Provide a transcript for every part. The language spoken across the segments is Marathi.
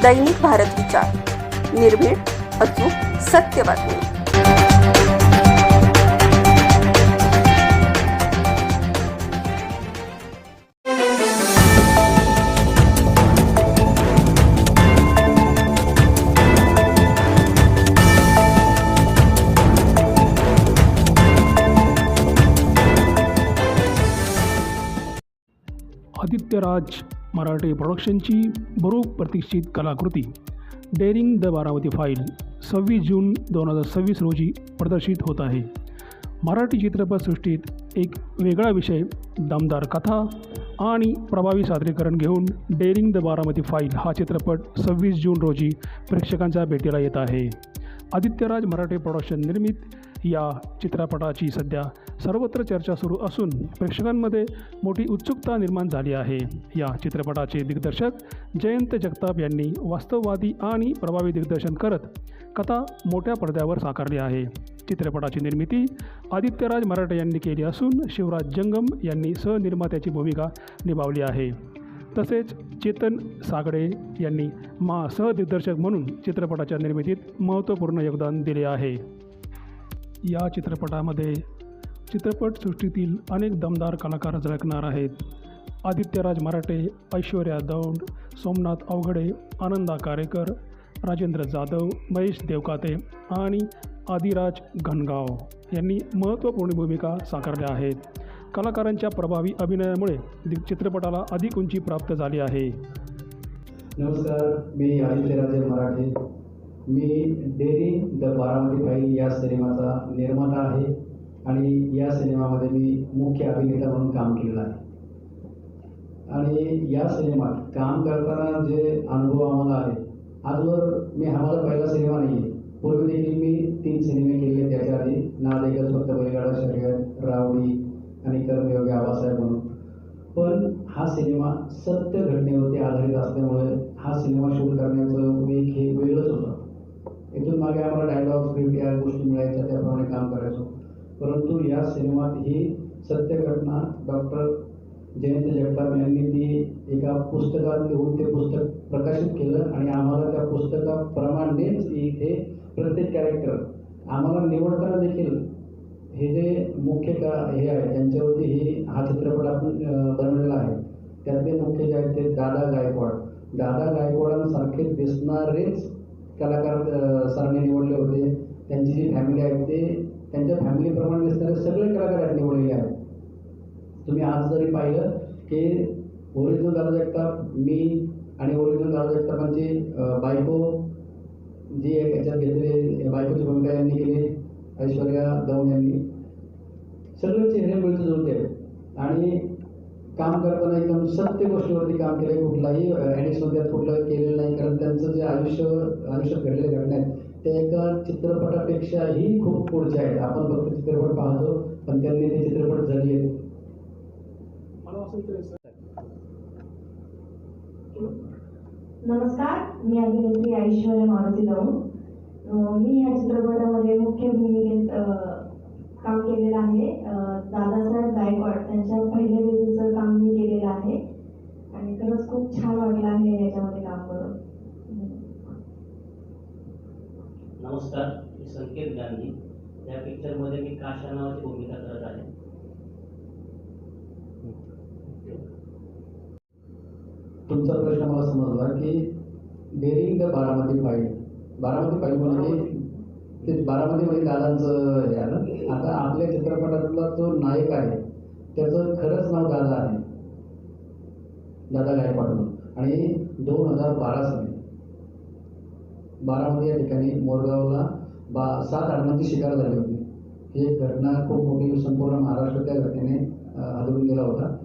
दैनिक भारत विचार, निर्भीड अचूक सत्य बातमी. आदित्यराज मराठे प्रोडक्शनची बहुप्रतीक्षित कलाकृती डेअरिंग द बारामती फाईल 26 जून 2026 रोजी प्रदर्शित होत आहे. मराठी चित्रपटसृष्टीत एक वेगळा विषय, दमदार कथा आणि प्रभावी सादरीकरण घेऊन डेअरिंग द बारामती फाईल हा चित्रपट 26 जून रोजी प्रेक्षकांच्या भेटीला येत आहे. आदित्यराज मराठे प्रोडक्शन निर्मित या चित्रपटाची सध्या सर्वत्र चर्चा सुरू असून प्रेक्षकांमध्ये मोठी उत्सुकता निर्माण झाली आहे. या चित्रपटाचे दिग्दर्शक जयंत जगताप यांनी वास्तववादी आणि प्रभावी दिग्दर्शन करत कथा मोठ्या पडद्यावर साकारली आहे. चित्रपटाची निर्मिती आदित्यराज मराठे यांनी केली असून शिवराज जंगम यांनी सहनिर्मात्याची भूमिका निभावली आहे. तसेच चेतन सागडे यांनी सहदिग्दर्शक म्हणून चित्रपटाच्या निर्मितीत महत्त्वपूर्ण योगदान दिले आहे. या चित्रपटामध्ये चित्रपटसृष्टीतील अनेक दमदार कलाकार झळकणार आहेत. आदित्यराज मराठे, ऐश्वर्या दौंड, सोमनाथ अवघडे, आनंदा कारेकर, राजेंद्र जाधव, महेश देवकाते आणि आदिराज घनगाव यांनी महत्त्वपूर्ण भूमिका साकारल्या आहेत. कलाकारांच्या प्रभावी अभिनयामुळे चित्रपटाला अधिक उंची प्राप्त झाली आहे. नमस्कार, मी आदित्यराज मराठे. मी डेअरिंग द बारामती फाईल या सिनेमाचा निर्माता आहे आणि या सिनेमामध्ये मी मुख्य अभिनेता म्हणून काम केलेलं आहे. आणि या सिनेमात काम करताना जे अनुभव आम्हाला आहे, आजवर हा माझा पहिला सिनेमा नाही आहे. पूर्वी देखील मी 3 सिनेमे केले. त्याच्या आधी नाद एकच फक्त बैलगाडा शर्यत, रावडी आणि कर्मयोगी आबासाहेब म्हणून. पण हा सिनेमा सत्य घटनेवरती आधारित असल्यामुळे हा सिनेमा शूट करण्याचं हे वेगळंच होतं. इथून मागे आम्हाला डायलॉग, स्क्रिप्ट या गोष्टी मिळायच्या, त्याप्रमाणे काम करायचो. परंतु या सिनेमात ही सत्य घटना डॉक्टर जयंत जगताप यांनी ती एका पुस्तकात लिहून ते पुस्तक प्रकाशित केलं आणि आम्हाला त्या पुस्तकाप्रमाणेच इथे प्रत्येक कॅरेक्टर आम्हाला निवडताना देखील हे जे मुख्य हे आहे त्यांच्यावरती हा चित्रपट आपण बनवलेला आहे. त्यातले मुख्य जे आहेत ते दादा गायकवाडांसारखे दिसणारेच कलाकार सरांनी निवडले होते. त्यांची जी फॅमिली आहे ते त्यांच्या फॅमिलीप्रमाणे दिसणारे सगळे कलाकार आहेत निवडलेले आहेत. तुम्ही आज जरी पाहिलं की ओरिजिनल दादा जगताप मी आणि ओरिजिनल दादा जगतापांची बायको जी आहे त्याच्यात घेतलेली बायकोची भूमिका यांनी केली, ऐश्वर्या दौंड यांनी. सगळे चेहरे मिळते जुळते आहेत आणि काम करताना एकदम सत्य गोष्टीवरती काम केलं. कुठलाही ॲडिशनल त्यात कुठलं केलेलं नाही. कारण त्यांचं जे आयुष्यात घडलेल्या घटना आहेत त्या एका चित्रपटापेक्षाही खूप पुढच्या आहेत. आपण फक्त चित्रपट पाहतो, पण त्यांनी ते चित्रपट झाले आहेत. नमस्कार, मी अभिनेत्री ऐश्वर्या मारुती दौंड. मी या चित्रपटामध्ये मुख्य भूमिकेत काम केलेलं आहे. दादासाहेब गायकवाड त्यांच्या पहिल्या बेबीचं काम मी केलेलं आहे आणि खरंच खूप छान वाटलं आहे याच्यामध्ये काम करून. नमस्कार, मी संकेत गांधी. या पिक्चरमध्ये मी काशा नावाची भूमिका करत आहे. तुमचा प्रश्न मला समजला की डेअरिंग द बारामती फाईल म्हणजे ते बारामतीमध्ये दादांचं हे आलं. आता आपल्या चित्रपटातला जो नायक आहे त्याचं खरंच नाव दादा आहे, दादा गायकवाड म्हणून. आणि 2012 साली बारामती या ठिकाणी मोरगावला 7 आडमांची शिकार झाली होती. ही एक घटना खूप मोठी, संपूर्ण महाराष्ट्र त्या घटनेने हादरून गेला होता.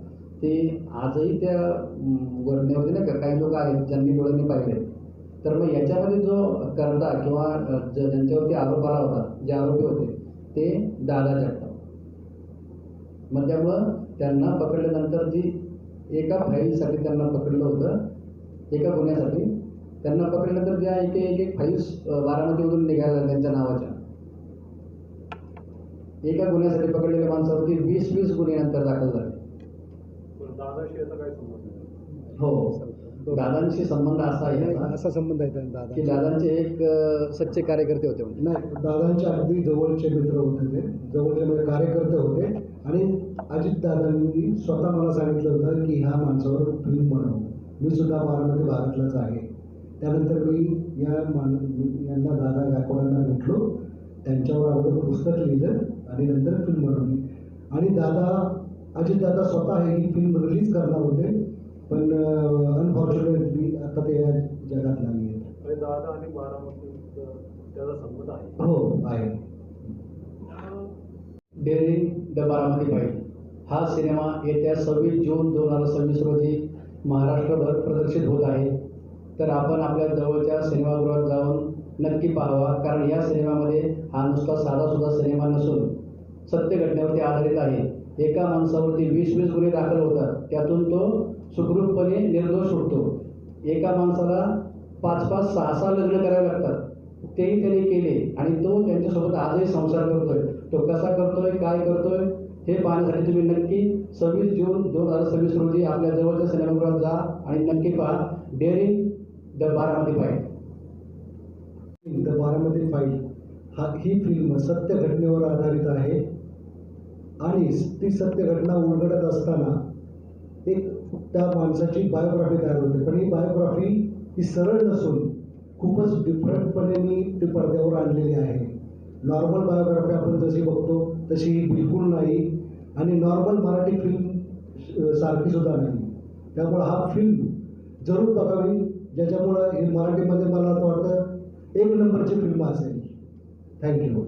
ते आजही त्या घटनेवरती नाही का काही लोक आहेत ज्यांनी डोळ्यांनी पाहिले. तर मग याच्यामध्ये जो कर्ता किंवा ज्यांच्यावरती आरोप आला होता, जे आरोपी होते ते दादा जगताप. मग त्यामुळं त्यांना पकडल्यानंतर जी एका फाईलसाठी त्यांना पकडलं होतं, एका गुन्ह्यासाठी त्यांना पकडल्यानंतर ज्या एक फाईल्स बारामतीमधून निघाल्या त्यांच्या नावाच्या, एका गुन्ह्यासाठी पकडलेल्या माणसावरती 20 गुन्हे नंतर दाखल झाले. दादाशी याचा काय संबंध? हो, दादांशी संबंध असा आहे नाही, याचा असा संबंध आहे त्यांचा की दादा. दादांचे एक सच्चे कार्यकर्ते होते म्हणजे. नाही, दादांचे अगदी जवळचे मित्र होते ते, जवळचे म्हणजे कार्यकर्ते होते. आणि अजितदादांनी स्वतः मला सांगितलं होतं की ह्या माणसावर फिल्म बनव. मी सुद्धा बारामती भागातलाच आहे. त्यानंतर मी यांना दादा गायकवाडांना भेटलो, त्यांच्यावर अगोदर पुस्तक लिहिलं आणि नंतर फिल्म बनवली. आणि अजितदादा स्वतः ही फिल्म रिलीज करणार होते, पण अनफॉर्च्युनेटली आता ते या जगात नाही आहेत. दादा आणि बारामती त्याचा संबंध आहे. हो, आहे. डेअरिंग द बारामती फाईल हा सिनेमा येत्या 26 जून 2026 रोजी महाराष्ट्रभर प्रदर्शित होत आहे. तर आपण आपल्या जवळच्या सिनेमागृहात जाऊन नक्की पाहावा, कारण या सिनेमामध्ये हा नुसता साधासुद्धा सिनेमा नसून सत्य घटनेवरती आधारित आहे. एका माणसावरती 20 गुन्हे दाखल होतात, त्यातून तो सुखरूपपणे निर्दोष सुटतो. एका माणसाला 5-5, 6-6 लग्न करावे लागतात, तेही त्यांनी केले आणि तो त्यांच्यासोबत आजही संसार करतोय. तो कसा करतोय, काय करतोय हे पाहण्यासाठी तुम्ही नक्की 26 जून 2026 रोजी आपल्या जवळच्या सिनेमागृहात जा आणि नक्की पहा daring the Baramati file. The Baramati file he film सत्य घटनेवर आधारित आहे. आणि ती सत्य घटना उलगडत असताना एक त्या माणसाची बायोग्राफी तयार होते. पण ही बायोग्राफी ही सरळ नसून खूपच डिफरंटपणे मी ती पडद्यावर आणलेली आहे. नॉर्मल बायोग्राफी आपण जशी बघतो तशी ही बिलकुल नाही, आणि नॉर्मल मराठी फिल्म सारखी सुद्धा नाही. त्यामुळे हा फिल्म जरूर बघावी, ज्याच्यामुळं ही मराठीमध्ये मला असं वाटतं 1 नंबरची फिल्म असेल. थँक्यू.